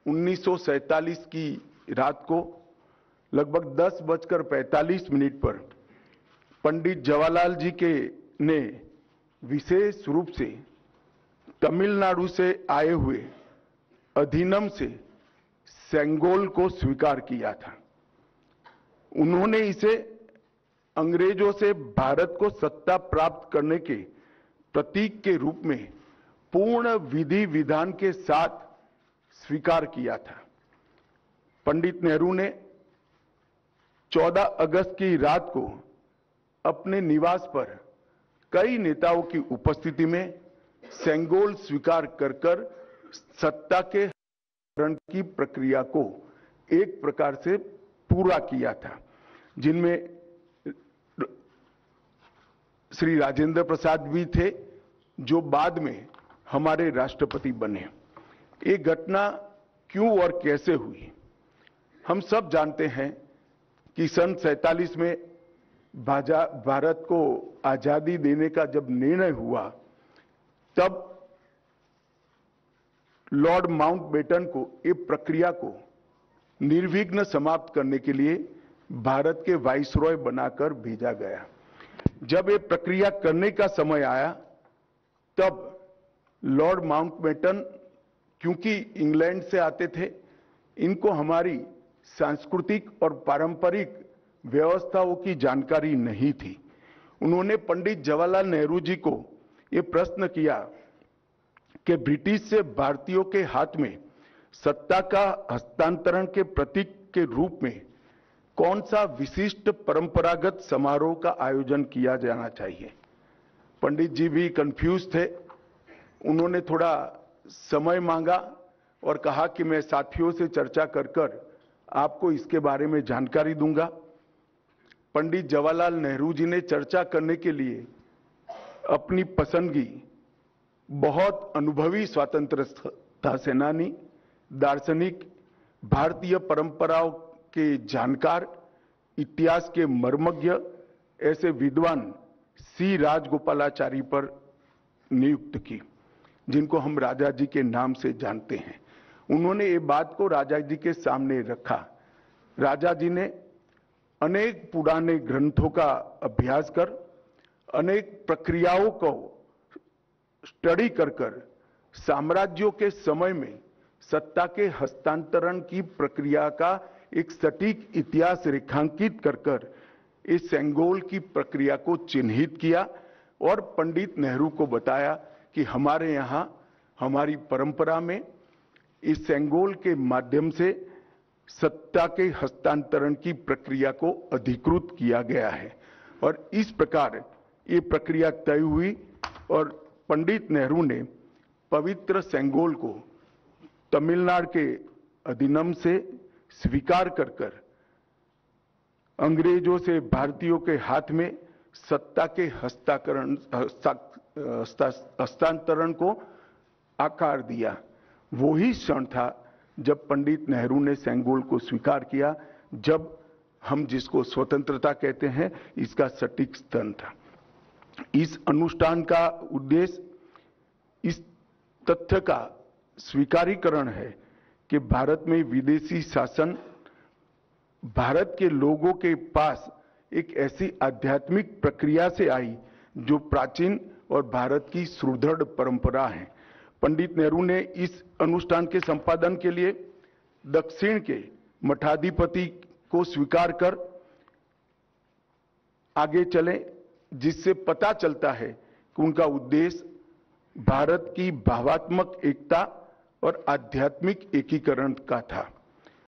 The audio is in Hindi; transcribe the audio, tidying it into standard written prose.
1947 की रात को लगभग 10:45 पर पंडित जवाहरलाल जी ने विशेष रूप से तमिलनाडु से आए हुए अधिनम से सेंगोल को स्वीकार किया था। उन्होंने इसे अंग्रेजों से भारत को सत्ता प्राप्त करने के प्रतीक के रूप में पूर्ण विधि विधान के साथ स्वीकार किया था। पंडित नेहरू ने 14 अगस्त की रात को अपने निवास पर कई नेताओं की उपस्थिति में सेंगोल स्वीकार कर सत्ता के हस्तांतरण की प्रक्रिया को एक प्रकार से पूरा किया था, जिनमें श्री राजेंद्र प्रसाद भी थे, जो बाद में हमारे राष्ट्रपति बने। ये घटना क्यों और कैसे हुई, हम सब जानते हैं कि सन 47 में भारत को आजादी देने का जब निर्णय हुआ, तब लॉर्ड माउंटबेटन को ये प्रक्रिया को निर्विघ्न समाप्त करने के लिए भारत के वाइसरॉय बनाकर भेजा गया। जब ये प्रक्रिया करने का समय आया, तब लॉर्ड माउंटबेटन क्योंकि इंग्लैंड से आते थे, इनको हमारी सांस्कृतिक और पारंपरिक व्यवस्थाओं की जानकारी नहीं थी। उन्होंने पंडित जवाहरलाल नेहरू जी को ये प्रश्न किया कि ब्रिटिश से भारतीयों के हाथ में सत्ता का हस्तांतरण के प्रतीक के रूप में कौन सा विशिष्ट परंपरागत समारोह का आयोजन किया जाना चाहिए। पंडित जी भी कंफ्यूज थे। उन्होंने थोड़ा समय मांगा और कहा कि मैं साथियों से चर्चा कर आपको इसके बारे में जानकारी दूंगा। पंडित जवाहरलाल नेहरू जी ने चर्चा करने के लिए अपनी पसंदगी बहुत अनुभवी स्वतंत्रता सेनानी, दार्शनिक, भारतीय परंपराओं के जानकार, इतिहास के मर्मज्ञ ऐसे विद्वान सी राजगोपालाचारी पर नियुक्त की, जिनको हम राजा जी के नाम से जानते हैं। उन्होंने ये बात को राजा जी के सामने रखा। राजा जी ने अनेक पुराने ग्रंथों का अभ्यास कर, अनेक प्रक्रियाओं को स्टडी कर साम्राज्यों के समय में सत्ता के हस्तांतरण की प्रक्रिया का एक सटीक इतिहास रेखांकित कर इस सेंगोल की प्रक्रिया को चिन्हित किया और पंडित नेहरू को बताया कि हमारे यहां हमारी परंपरा में इस सेंगोल के माध्यम से सत्ता के हस्तांतरण की प्रक्रिया को अधिकृत किया गया है। और इस प्रकार ये प्रक्रिया तय हुई और पंडित नेहरू ने पवित्र सेंगोल को तमिलनाडु के अधिनम से स्वीकार कर अंग्रेजों से भारतीयों के हाथ में सत्ता के हस्तांतरण को आकार दिया। वो ही क्षण था जब पंडित नेहरू ने सेंगोल को स्वीकार किया, जब हम जिसको स्वतंत्रता कहते हैं, इसका सटीक स्तन था। इस अनुष्ठान का उद्देश्य इस तथ्य का स्वीकारीकरण है कि भारत में विदेशी शासन भारत के लोगों के पास एक ऐसी आध्यात्मिक प्रक्रिया से आई जो प्राचीन और भारत की सुदृढ़ परंपरा है। पंडित नेहरू ने इस अनुष्ठान के संपादन के लिए दक्षिण के मठाधिपति को स्वीकार कर आगे चले, जिससे पता चलता है कि उनका उद्देश्य भारत की भावात्मक एकता और आध्यात्मिक एकीकरण का था।